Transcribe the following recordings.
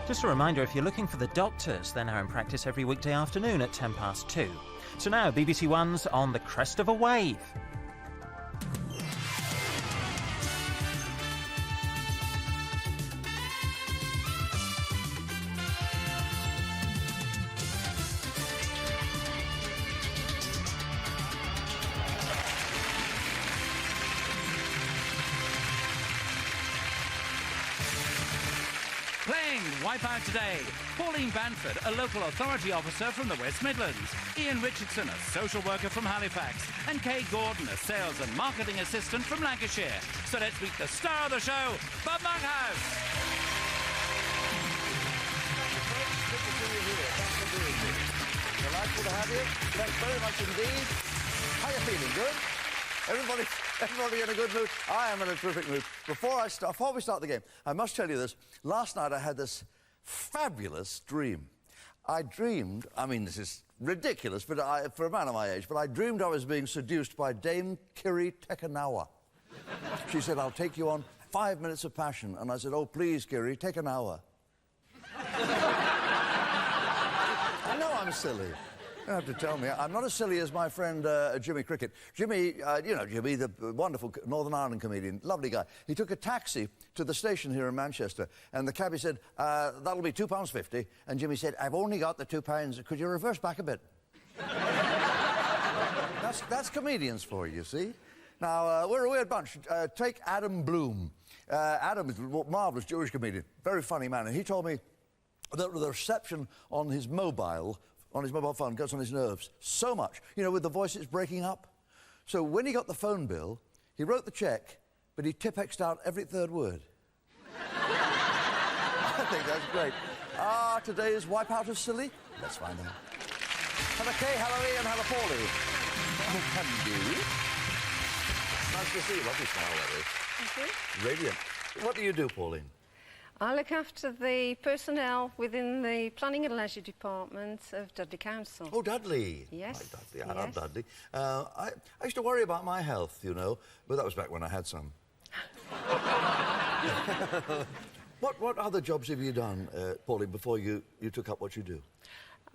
Just a reminder, if you're looking for the Doctors, they're now in practice every weekday afternoon at 2:10. So now, BBC One's On the Crest of a Wave. Playing Wipeout today, Pauline Banford, a local authority officer from the West Midlands, Ian Richardson, a social worker from Halifax, and Kay Gordon, a sales and marketing assistant from Lancashire. So let's meet the star of the show, Bob Monkhouse. Good to see you here. Thanks for being here. Delightful to have you. Thanks very much indeed. How are you feeling? Good? Everybody in a good mood? I am in a terrific mood. Before we start the game, I must tell you this. Last night I had this fabulous dream. I dreamed, I mean, this is ridiculous for a man of my age, but I dreamed I was being seduced by Dame Kiri Tekanawa. She said, "I'll take you on 5 minutes of passion." And I said, "Oh, please, Kiri, take an hour." I know I'm silly. You don't have to tell me. I'm not as silly as my friend Jimmy Cricket. Jimmy, you know Jimmy, the wonderful Northern Ireland comedian, lovely guy. He took a taxi to the station here in Manchester, and the cabbie said, "That'll be £2.50. And Jimmy said, "I've only got the £2. Could you reverse back a bit?" That's comedians for you, see? Now, we're a weird bunch. Take Adam Bloom. Adam is a marvellous Jewish comedian, very funny man, and he told me that the reception on his mobile phone gets on his nerves so much, you know, with the voices breaking up. So when he got the phone bill, he wrote the cheque, but he Tipexed out every third word. I think that's great. Today's Wipeout is silly. Let's find out. Hello, Kay, hello, Ian, hello, Paulie. Hello. Nice to see you. Lovely smile, that is. Thank you. Radiant. What do you do, Pauline? I look after the personnel within the Planning and Leisure Department of Dudley Council. Oh, Dudley. Yes. Hi, Dudley. I love Dudley. I used to worry about my health, you know, but that was back when I had some. What other jobs have you done, Pauline, before you took up what you do?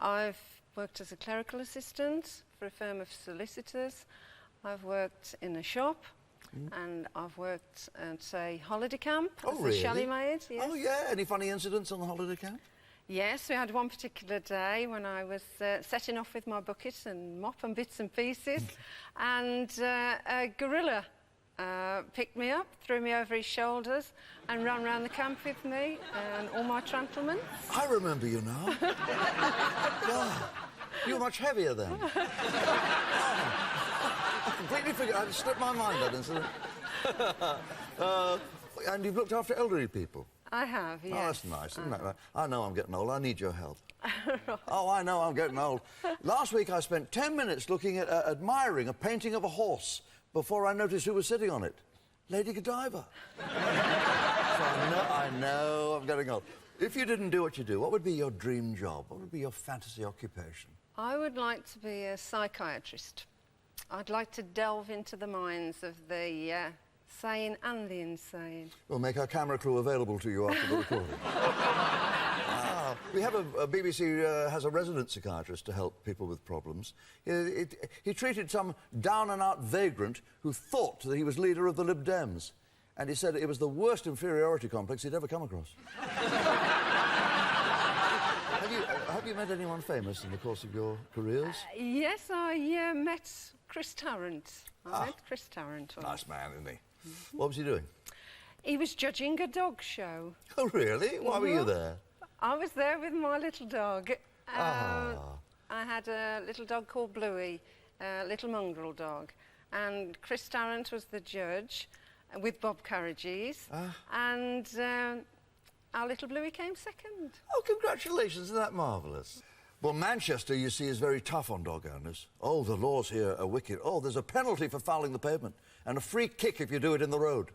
I've worked as a clerical assistant for a firm of solicitors. I've worked in a shop. And I've worked at a holiday camp as a chalet maid. Yes. Oh, yeah. Any funny incidents on the holiday camp? Yes, we had one particular day when I was setting off with my bucket and mop and bits and pieces, and a gorilla picked me up, threw me over his shoulders, and ran round the camp with me and all my trantlements. I remember you now. God, you were much heavier then. I completely forgot. I'd slipped my mind that incident. And you've looked after elderly people? I have, yes. Oh, that's nice, isn't that right? I know I'm getting old. I need your help. Oh, I know I'm getting old. Last week I spent 10 minutes looking at, admiring a painting of a horse before I noticed who was sitting on it. Lady Godiva. So I know I'm getting old. If you didn't do what you do, what would be your dream job? What would be your fantasy occupation? I would like to be a psychiatrist. I'd like to delve into the minds of the sane and the insane. We'll make our camera crew available to you after the recording. We have a BBC has a resident psychiatrist to help people with problems. He treated some down-and-out vagrant who thought that he was leader of the Lib Dems. And he said it was the worst inferiority complex he'd ever come across. Have you met anyone famous in the course of your careers? Yes, I met Chris Tarrant. I met Chris Tarrant once. Nice man, isn't he? Mm-hmm. What was he doing? He was judging a dog show. Oh, really? Why were you there? I was there with my little dog. I had a little dog called Bluey, a little mongrel dog. And Chris Tarrant was the judge with Bob Carriages. And our little Bluey came second. Oh, congratulations. Isn't that marvellous? Well, Manchester, you see, is very tough on dog owners. Oh, the laws here are wicked. Oh, there's a penalty for fouling the pavement and a free kick if you do it in the road.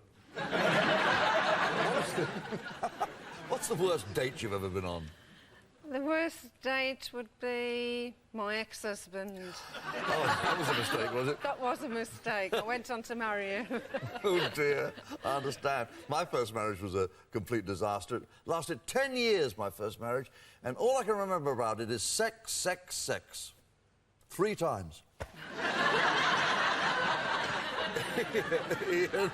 What's the worst date you've ever been on? The worst date would be my ex-husband. Oh, that was a mistake, was it? That was a mistake. I went on to marry him. Oh, dear. I understand. My first marriage was a complete disaster. It lasted 10 years, my first marriage, and all I can remember about it is sex, sex, sex. 3 times. Ian,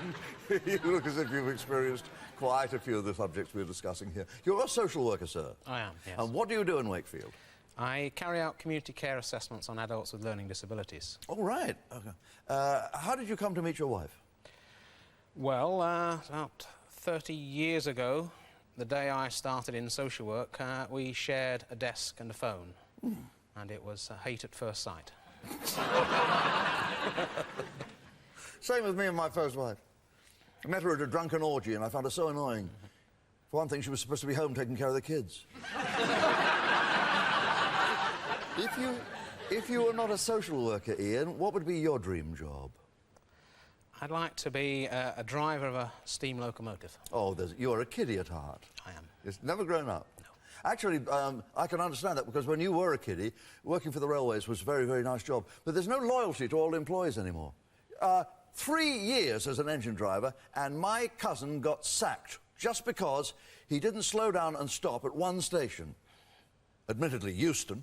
you look as if you've experienced quite a few of the subjects we're discussing here. You're a social worker, sir. I am, yes. And what do you do in Wakefield? I carry out community care assessments on adults with learning disabilities. Oh, right. Okay. How did you come to meet your wife? Well, about 30 years ago, the day I started in social work, we shared a desk and a phone. And it was hate at first sight. Same with me and my first wife. I met her at a drunken orgy and I found her so annoying. For one thing, she was supposed to be home taking care of the kids. If you were not a social worker, Ian, what would be your dream job? I'd like to be a driver of a steam locomotive. Oh, you're a kiddie at heart. I am. It's never grown up. No. Actually, I can understand that because when you were a kiddie, working for the railways was a very, very nice job. But there's no loyalty to all employees anymore. 3 years as an engine driver, and my cousin got sacked just because he didn't slow down and stop at one station. Admittedly, Euston.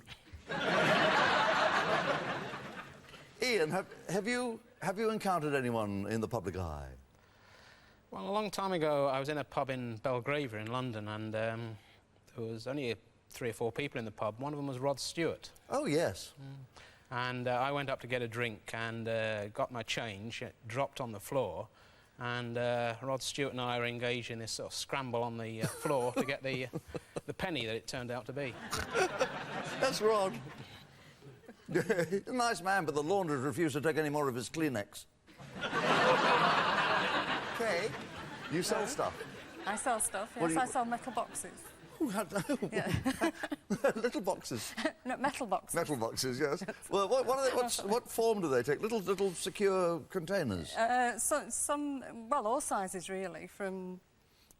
Ian, have you encountered anyone in the public eye? Well, a long time ago, I was in a pub in Belgravia in London, and there was only 3 or 4 people in the pub. One of them was Rod Stewart. Oh, yes. And I went up to get a drink and got my change. It dropped on the floor, and Rod Stewart and I were engaged in this sort of scramble on the floor to get the penny that it turned out to be. That's Rod. Nice man, but the laundry refused to take any more of his Kleenex. Kay, you sell stuff. I sell stuff, What yes. do you- I sell metal boxes. Yeah. Little boxes. No, metal boxes. Metal boxes, yes. Well, what form do they take? Little secure containers? Well, all sizes really, from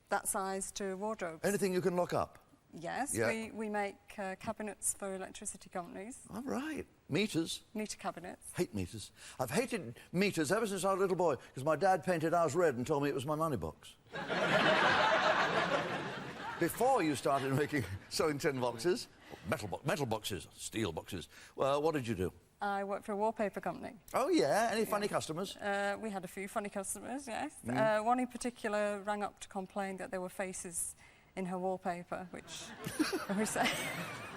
that size to wardrobes. Anything you can lock up? Yes, Yeah. we make cabinets for electricity companies, All right. Meters. meter cabinets. Hate meters. I've hated meters ever since I was a little boy because my dad painted ours red and told me it was my money box. Before you started selling tin boxes, metal boxes, steel boxes, well, what did you do? I work for a wallpaper company. Oh, yeah? Any funny customers? We had a few funny customers, yes. One in particular rang up to complain that there were faces in her wallpaper, which we said...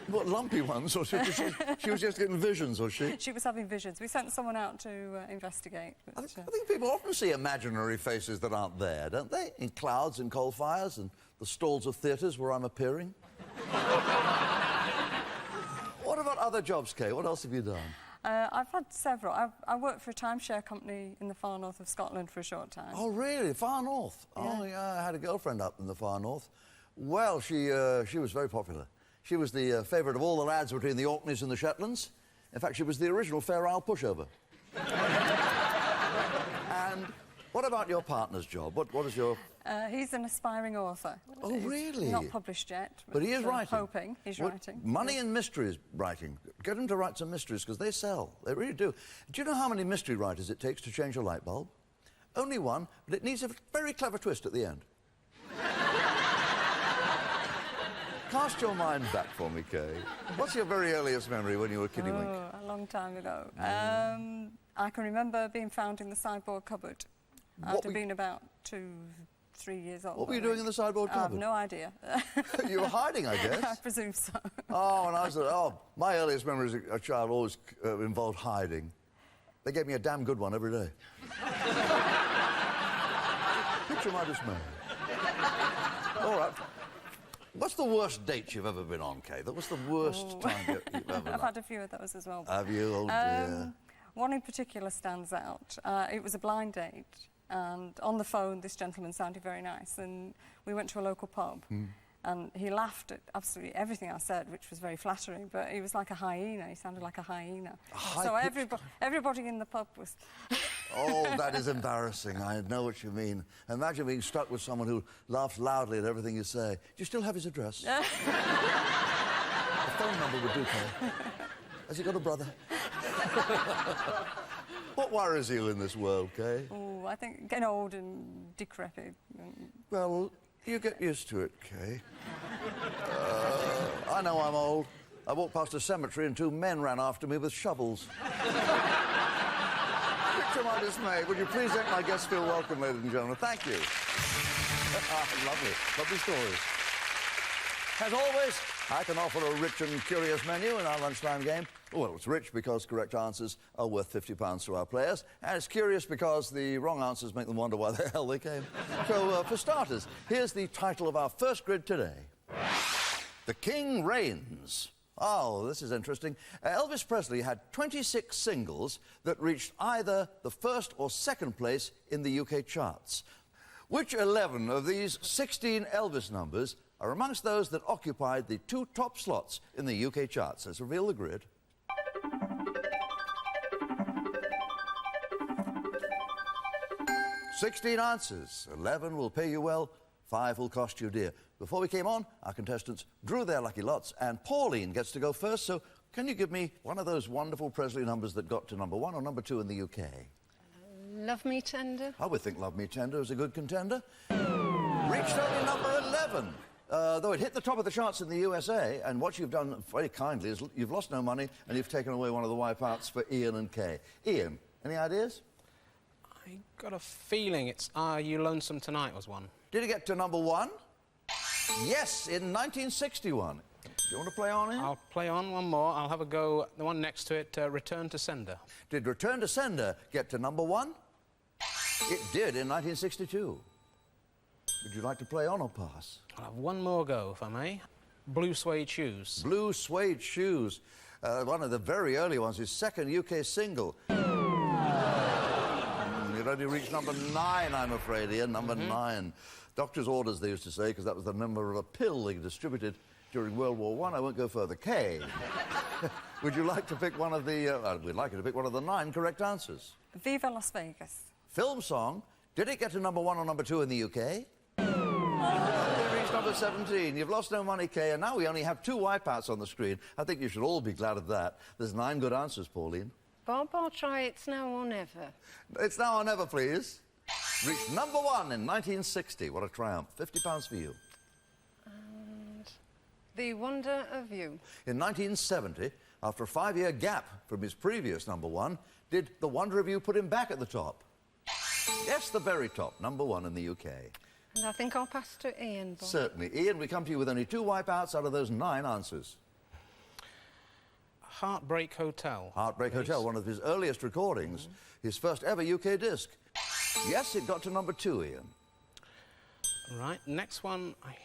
What, lumpy ones? Or she was just getting visions, was she? She was having visions. We sent someone out to investigate. I But, think people often see imaginary faces that aren't there, don't they? In clouds and coal fires and the stalls of theatres where I'm appearing. What about other jobs, Kay? What else have you done? I've had several. I worked for a timeshare company in the far north of Scotland for a short time. Oh, really? Far north? Yeah. Oh, yeah, I had a girlfriend up in the far north. Well, she was very popular. She was the favourite of all the lads between the Orkneys and the Shetlands. In fact, she was the original Fair Isle pushover. And what about your partner's job? What is your... He's an aspiring author. Oh, He's really? Not published yet. But he is writing. Hoping he's What- writing. Money and mysteries writing. Get him to write some mysteries, because they sell. They really do. Do you know how many mystery writers it takes to change a light bulb? Only one, but it needs a very clever twist at the end. Cast your mind back for me, Kay. What's your very earliest memory when you were a kiddywink? Oh, a long time ago. I can remember being found in the sideboard cupboard. After being about 2, 3 years old. What were you I doing think. in the sideboard I have cupboard? no idea. You were hiding, I I guess. presume so. Oh, and I was... my earliest memory as a child always involved hiding. They gave me a damn good one every day. Picture my dismay. All right. What's the worst date you've ever been on, Kay? What's the worst time you've ever I've done? had a few of those as well. Have you? Oh, dear. One in particular stands out. It was a blind date, and on the phone, this gentleman sounded very nice, and we went to a local pub, and he laughed at absolutely everything I said, which was very flattering, but he was like a hyena. He sounded like a hyena. So everybody in the pub was... Oh, that is embarrassing. I know what you mean. Imagine being stuck with someone who laughs loudly at everything you say. Do you still have his address? phone number would do, Kay. Has he got a brother? What worries you in this world, Kay? Oh, I think getting old and decrepit. Well, you get used to it, Kay. I know I'm old. I walked past a cemetery and two men ran after me with shovels. Picture my dismay. Would you please make my guests feel welcome, ladies and gentlemen? Thank you. Lovely. Lovely stories. As always, I can offer a rich and curious menu in our lunchtime game. Well, it's rich because correct answers are worth £50 to our players, and it's curious because the wrong answers make them wonder why the hell they came. So, for starters, here's the title of our first grid today. The King Reigns. Oh, this is interesting. Elvis Presley had 26 singles that reached either the first or second place in the UK charts. Which 11 of these 16 Elvis numbers are amongst those that occupied the two top slots in the UK charts? Let's reveal the grid. "16 answers. 11 will pay you well, 5 will cost you dear." Before we came on, our contestants drew their lucky lots, and Pauline gets to go first. So can you give me one of those wonderful Presley numbers that got to number 1 or number 2 in the UK? Love Me Tender. I would think Love Me Tender is a good contender. Reached only number 11. Though it hit the top of the charts in the USA, and what you've done very kindly is you've lost no money and you've taken away one of the wipeouts for Ian and Kay. Ian, any ideas? I got a feeling it's Are You Lonesome Tonight was one. Did it get to number 1? Yes, in 1961. Do you want to play on, Ian? I'll play on one more. I'll have a go. The one next to it, Return to Sender. Did Return to Sender get to number 1? It did in 1962. Would you like to play on or pass? I'll have one more go, if I may. Blue Suede Shoes. Blue Suede Shoes. One of the very early ones, his second UK single. It only reached number 9, I'm afraid, Ian. Number 9. Doctor's orders, they used to say, because that was the number of a pill they distributed during World War I. I won't go further. Kay, would you like to pick one of the... we'd like you to pick one of the 9 correct answers. Viva Las Vegas. Film song. Did it get to number 1 or number 2 in the UK? It reached number 17. You've lost no money, Kay, and now we only have 2 wipeouts on the screen. I think you should all be glad of that. There's 9 good answers, Pauline. Bob, I'll try It's Now or Never. It's Now or Never, please. Reached number 1 in 1960. What a triumph. £50 for you. And The Wonder of You. In 1970, after a 5-year gap from his previous number 1, did The Wonder of You put him back at the top? Yes, the very top, number 1 in the UK. And I think I'll pass to Ian, Bob. Certainly. Ian, we come to you with only 2 wipeouts out of those 9 answers. Heartbreak Hotel. Heartbreak Hotel, one of his earliest recordings, his first ever UK disc. Yes, it got to number 2, Ian. Right, next one, I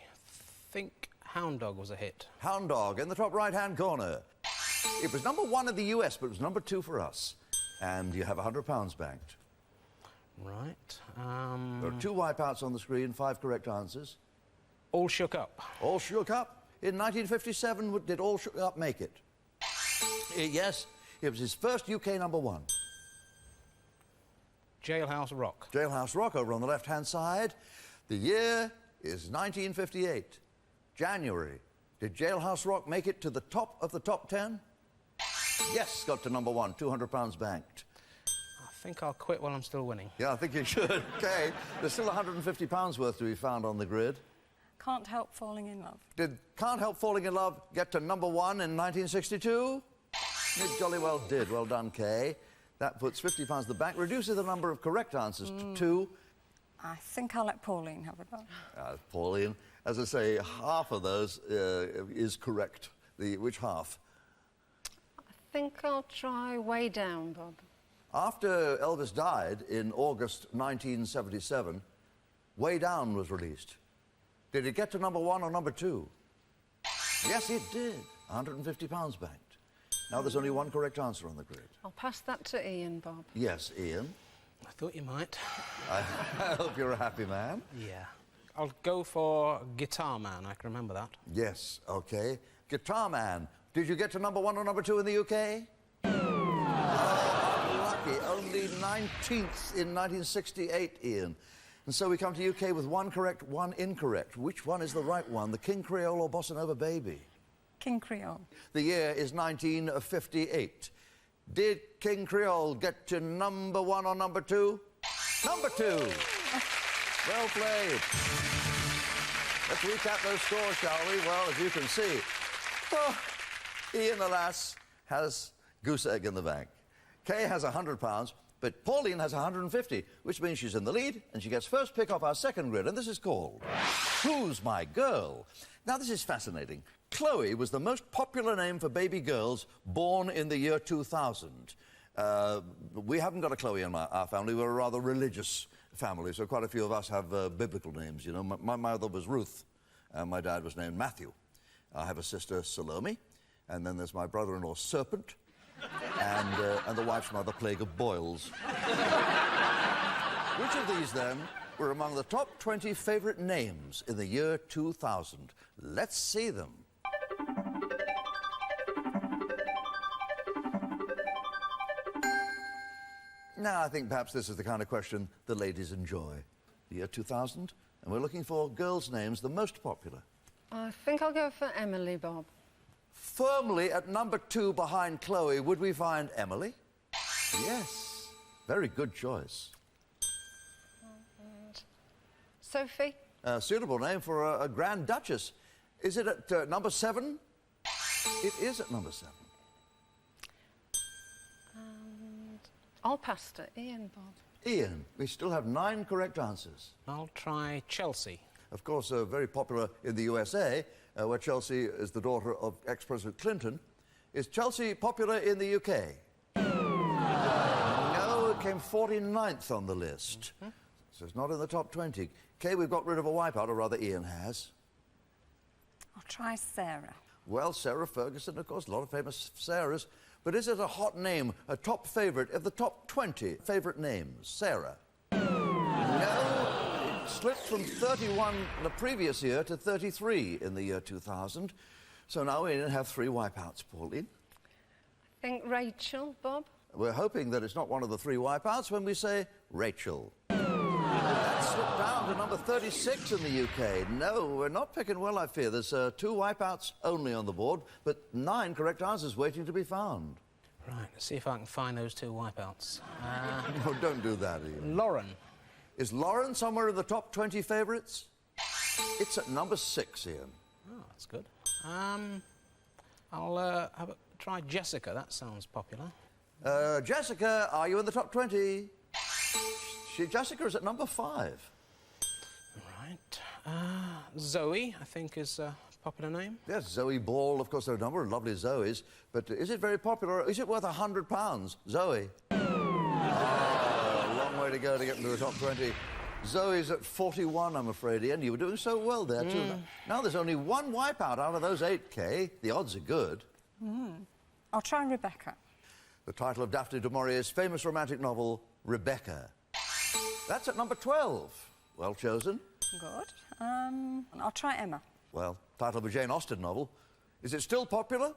think Hound Dog was a hit. Hound Dog in the top right-hand corner. It was number 1 in the US, but it was number 2 for us. And you have £100 banked. Right. There are 2 wipeouts on the screen, 5 correct answers. All Shook Up. All Shook Up. In 1957, did All Shook Up make it? Yes, it was his first UK number 1. Jailhouse Rock. Jailhouse Rock over on the left-hand side. The year is 1958. January. Did Jailhouse Rock make it to the top of the top 10? Yes, got to number 1, £200 banked. I think I'll quit while I'm still winning. Yeah, I think you should. OK, there's still £150 worth to be found on the grid. Can't Help Falling in Love. Did Can't Help Falling in Love get to number 1 in 1962? It jolly well did. Well done, Kay. That puts £50 in the bank, reduces the number of correct answers to 2. I think I'll let Pauline have a go. Pauline, as I say, half of those is correct. Which half? I think I'll try Way Down, Bob. After Elvis died in August 1977, Way Down was released. Did it get to number 1 or number 2? Yes, it did. £150 banked. Now there's only 1 correct answer on the grid. I'll pass that to Ian, Bob. Yes, Ian. I thought you might. I hope you're a happy man. Yeah. I'll go for Guitar Man. I can remember that. Yes, OK. Guitar Man. Did you get to number 1 or number 2 in the UK? Unlucky. Only 19th in 1968, Ian. And so we come to UK with 1 correct, 1 incorrect. Which one is the right one? The King Creole or Bossa Nova Baby? King Creole. The year is 1958. Did King Creole get to number 1 or number 2? Number 2. Well played. Let's recap those scores, shall we? Well, as you can see, Ian, alas, has goose egg in the bank. Kay has £100, but Pauline has 150, which means she's in the lead, and she gets first pick off our second grid, and this is called Who's My Girl? Now, this is fascinating. Chloe was the most popular name for baby girls born in the year 2000. We haven't got a Chloe in our family. We're a rather religious family, so quite a few of us have biblical names, you know. My mother was Ruth, and my dad was named Matthew. I have a sister, Salome, and then there's my brother-in-law, Serpent, and the wife's mother, Plague of Boils. Which of these, then, were among the top 20 favourite names in the year 2000? Let's see them. Now, I think perhaps this is the kind of question the ladies enjoy. The year 2000, and we're looking for girls' names, the most popular. I think I'll go for Emily, Bob. Firmly at number 2 behind Chloe, would we find Emily? Yes. Very good choice. And Sophie? A suitable name for a Grand Duchess. Is it at number 7? It is at number 7. I'll pass to Ian, Bob. Ian, we still have 9 correct answers. I'll try Chelsea. Of course, very popular in the USA, where Chelsea is the daughter of ex-President Clinton. Is Chelsea popular in the UK? No, it came 49th on the list. So it's not in the top 20. Kay, we've got rid of a wipeout, or rather Ian has. I'll try Sarah. Well, Sarah Ferguson, of course, a lot of famous Sarahs. But is it a hot name, a top favourite of the top 20 favourite names? Sarah? No, it slipped from 31 the previous year to 33 in the year 2000. So now we have 3 wipeouts, Pauline. I think Rachel, Bob. We're hoping that it's not one of the 3 wipeouts when we say Rachel. That slipped down to number 36 in the UK. No, we're not picking well, I fear. There's 2 wipeouts only on the board, but 9 correct answers waiting to be found. Right, let's see if I can find those 2 wipeouts. No, don't do that, Ian. Lauren. Is Lauren somewhere in the top 20 favourites? It's at number 6, Ian. Oh, that's good. I'll try Jessica. That sounds popular. Jessica, are you in the top 20? Jessica is at number 5. Right. Zoe, I think, is a popular name. Yes, Zoe Ball. Of course, there are a number of lovely Zoes. But is it very popular? Is it worth £100? Zoe? Oh, a long way to go to get into the top 20. Zoe's at 41, I'm afraid, Ian. You were doing so well there, too. Now there's only 1 wipeout out of those 8K. The odds are good. I'll try Rebecca. The title of Daphne du Maurier's famous romantic novel, Rebecca. That's at number 12. Well chosen. Good. I'll try Emma. Well, title of a Jane Austen novel. Is it still popular?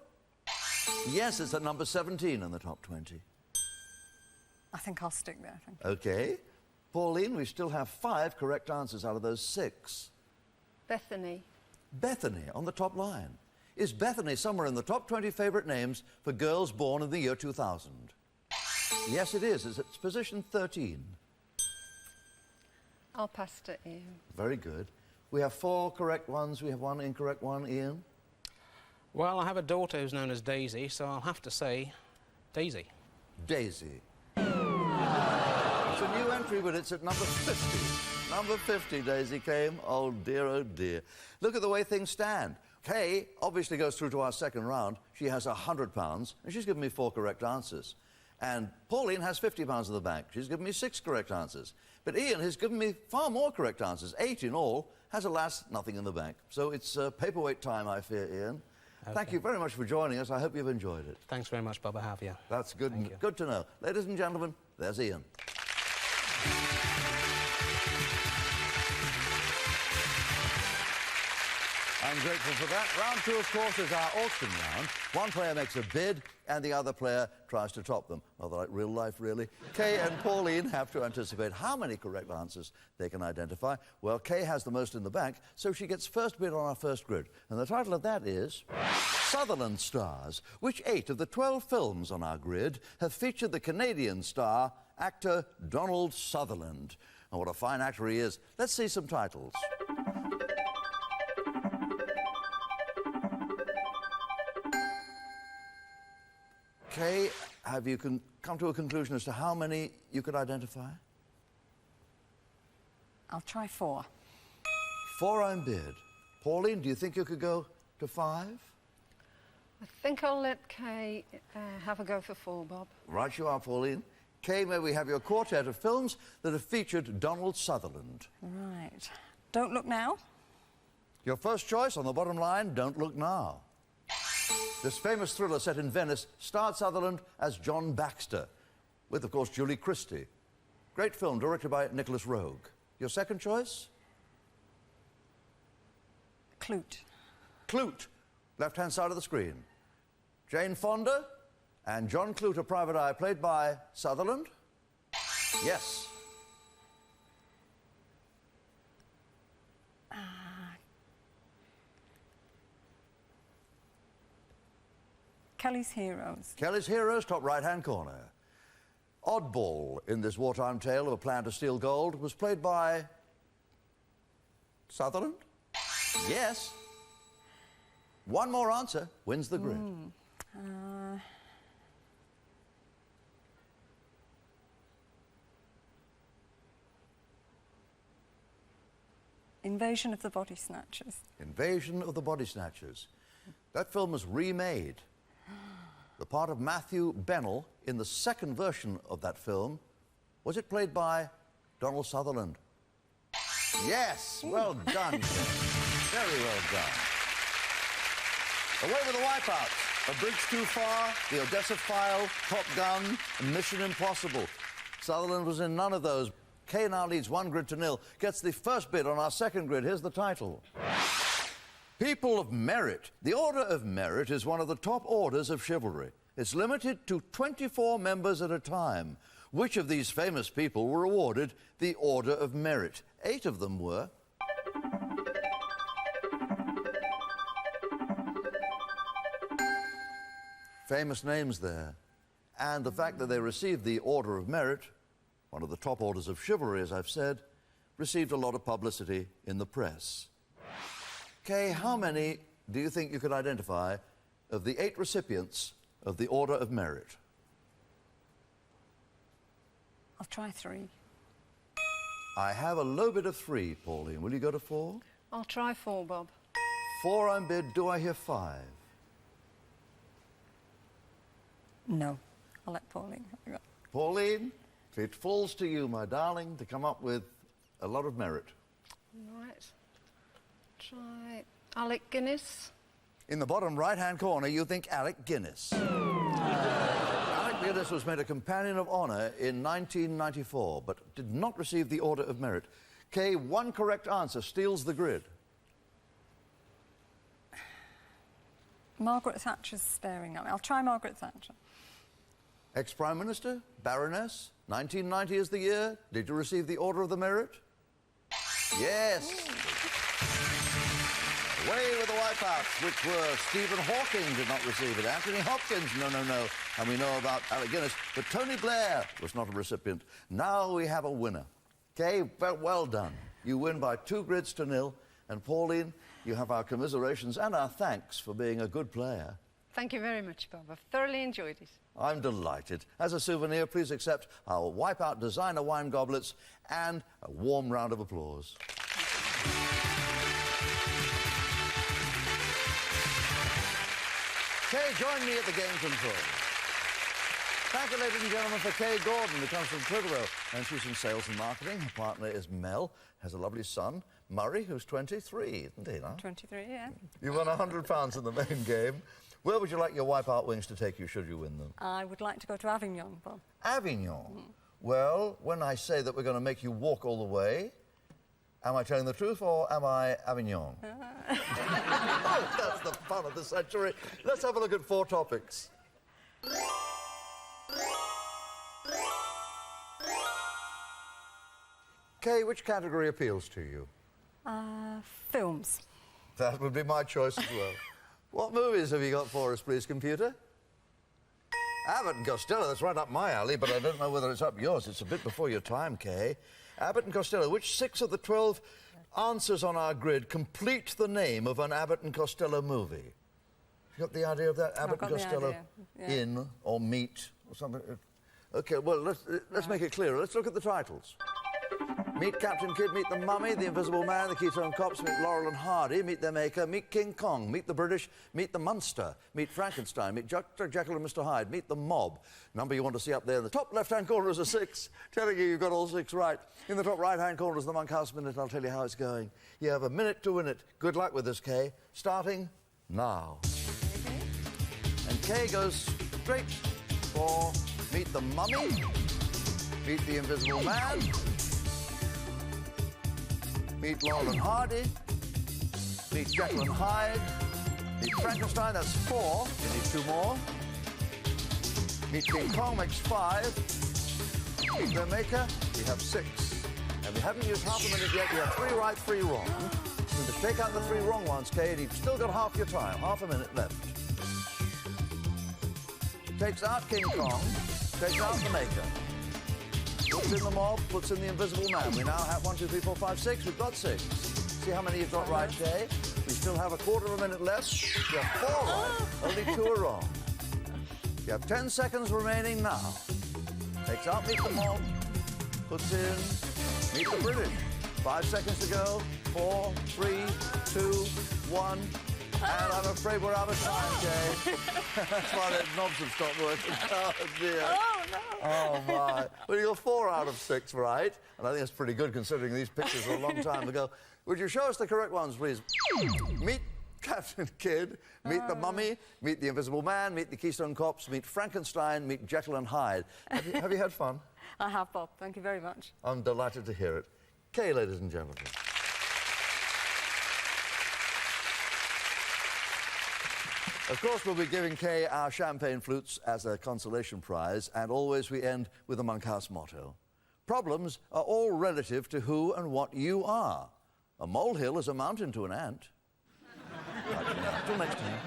Yes, it's at number 17 in the top 20. I think I'll stick there, thank you. OK. Pauline, we still have 5 correct answers out of those 6. Bethany. Bethany on the top line. Is Bethany somewhere in the top 20 favourite names for girls born in the year 2000? Yes, it is. It's at position 13. I'll pass to Ian. Very good. We have 4 correct ones. We have 1 incorrect one. Ian? Well, I have a daughter who's known as Daisy, so I'll have to say Daisy. Daisy. It's a new entry, but it's at number 50. Number 50, Daisy came. Oh, dear, oh, dear. Look at the way things stand. Kay obviously goes through to our second round. She has £100, and she's given me 4 correct answers. And Pauline has £50 in the bank. She's given me 6 correct answers. But Ian has given me far more correct answers, 8 in all, has, alas, nothing in the bank. So it's paperweight time, I fear, Ian. Okay. Thank you very much for joining us. I hope you've enjoyed it. Thanks very much, Bob. I have, yeah. That's good, good to know. Ladies and gentlemen, there's Ian. I'm grateful for that. Round 2, of course, is our auction round. One player makes a bid, and the other player tries to top them. Rather like real life, really. Kay and Pauline have to anticipate how many correct answers they can identify. Well, Kay has the most in the bank, so she gets first bid on our first grid. And the title of that is Sutherland stars. Which 8 of the 12 films on our grid have featured the Canadian star, actor Donald Sutherland? And what a fine actor he is. Let's see some titles. Kay, have you come to a conclusion as to how many you could identify? I'll try 4. 4 on bid. Pauline, do you think you could go to 5? I think I'll let Kay have a go for 4, Bob. Right you are, Pauline. Kay, may we have your quartet of films that have featured Donald Sutherland? Right. Don't Look Now. Your first choice on the bottom line, Don't Look Now. This famous thriller set in Venice starred Sutherland as John Baxter, with, of course, Julie Christie. Great film directed by Nicholas Roeg. Your second choice? Clute. Clute, left-hand side of the screen. Jane Fonda and John Clute, a private eye, played by Sutherland? Yes. Kelly's Heroes. Kelly's Heroes, top right-hand corner. Oddball in this wartime tale of a plan to steal gold was played by Sutherland? Yes. One more answer wins the grid. Invasion of the Body Snatchers. Invasion of the Body Snatchers. That film was remade. The part of Matthew Bennell in the second version of that film, was it played by Donald Sutherland? Yes, well done, Ken. Very well done. Away with the Wipeout. A Bridge Too Far, The Odessa File, Top Gun, and Mission Impossible. Sutherland was in none of those. Kay now leads 1-0, gets the first bid on our second grid. Here's the title. People of Merit. The Order of Merit is one of the top orders of chivalry. It's limited to 24 members at a time. Which of these famous people were awarded the Order of Merit? 8 of them were. Famous names there. And the fact that they received the Order of Merit, one of the top orders of chivalry, as I've said, received a lot of publicity in the press. Kay, how many do you think you could identify of the 8 recipients of the Order of Merit? I'll try 3. I have a low bid of 3, Pauline. Will you go to 4? I'll try 4, Bob. 4 on bid. Do I hear 5? No. I'll let Pauline have a go. Pauline, it falls to you, my darling, to come up with a lot of merit. Right. Try Alec Guinness. In the bottom right-hand corner, you think Alec Guinness. Alec Guinness was made a Companion of Honour in 1994, but did not receive the Order of Merit. Kay, one correct answer steals the grid. Margaret Thatcher's staring at me. I'll try Margaret Thatcher. Ex-Prime Minister, Baroness, 1990 is the year. Did you receive the Order of the Merit? Yes. Away with the Wipeouts, which were Stephen Hawking did not receive it. Anthony Hopkins, no. And we know about Alec Guinness. But Tony Blair was not a recipient. Now we have a winner. Kay, well done. You win by 2-0. And Pauline, you have our commiserations and our thanks for being a good player. Thank you very much, Bob. I've thoroughly enjoyed it. I'm delighted. As a souvenir, please accept our Wipeout designer wine goblets and a warm round of applause. Kay, join me at the game control. Thank you, ladies and gentlemen, for Kay Gordon, who comes from Clitheroe, and she's in sales and marketing. Her partner is Mel, has a lovely son, Murray, who's 23, isn't he now? 23, yeah. You won £100 in the main game. Where would you like your Wipeout wings to take you, should you win them? I would like to go to Avignon, Bob. Avignon? Well, when I say that we're going to make you walk all the way, am I telling the truth or am I Avignon? Oh, that's the fun of the century. Let's have a look at 4 topics. Kay, which category appeals to you? Films. That would be my choice as well. What movies have you got for us, please, computer? Abbott and Costello, that's right up my alley, but I don't know whether it's up yours. It's a bit before your time, Kay. Abbott and Costello, which 6 of the 12 answers on our grid complete the name of an Abbott and Costello movie? You got the idea of that? Abbott and Costello in or meet or something? OK, well, let's make it clearer. Let's look at the titles. Meet Captain Kidd, meet the Mummy, the Invisible Man, the Keystone Cops, meet Laurel and Hardy, meet their maker, meet King Kong, meet the British, meet the Munster, meet Frankenstein, meet Dr. Jekyll and Mr. Hyde, meet the Mob. Number you want to see up there in the top left-hand corner is a 6, telling you you've got all 6 right. In the top right-hand corner is the Monkhouse Minute. I'll tell you how it's going. You have a minute to win it. Good luck with this, Kay. Starting now. And Kay goes straight for meet the Mummy, meet the Invisible Man, meet Laurel and Hardy, meet Jekyll and Hyde, meet Frankenstein, that's 4, you need 2 more. Meet King Kong makes 5. Meet their maker, we have 6. And we haven't used half a minute yet, we have 3 right, 3 wrong. So to take out the 3 wrong ones, Kay, and you've still got half your time, half a minute left. Takes out King Kong, takes out the maker. Puts in the Mob, puts in the Invisible Man. We now have 1, 2, 3, 4, 5, 6. We've got 6. See how many you've got right, Kay? We still have a quarter of a minute left. You have 4 right, only 2 are wrong. You have 10 seconds remaining now. Takes out Meet the Mob, puts in Meet the British. 5 seconds to go. 4, 3, 2, 1. And I'm afraid we're out of time, Kay. That's why those knobs have stopped working. Oh, dear. Oh, no. Oh, my. Well, you got 4 out of 6 right. And I think that's pretty good considering these pictures were a long time ago. Would you show us the correct ones, please? Meet Captain Kidd, meet the Mummy, meet the Invisible Man, meet the Keystone Cops, meet Frankenstein, meet Jekyll and Hyde. Have you had fun? I have, Bob. Thank you very much. I'm delighted to hear it. Kay, ladies and gentlemen. Of course, we'll be giving Kay our champagne flutes as a consolation prize, and always we end with the Monkhouse motto. Problems are all relative to who and what you are. A molehill is a mountain to an ant. Till next time.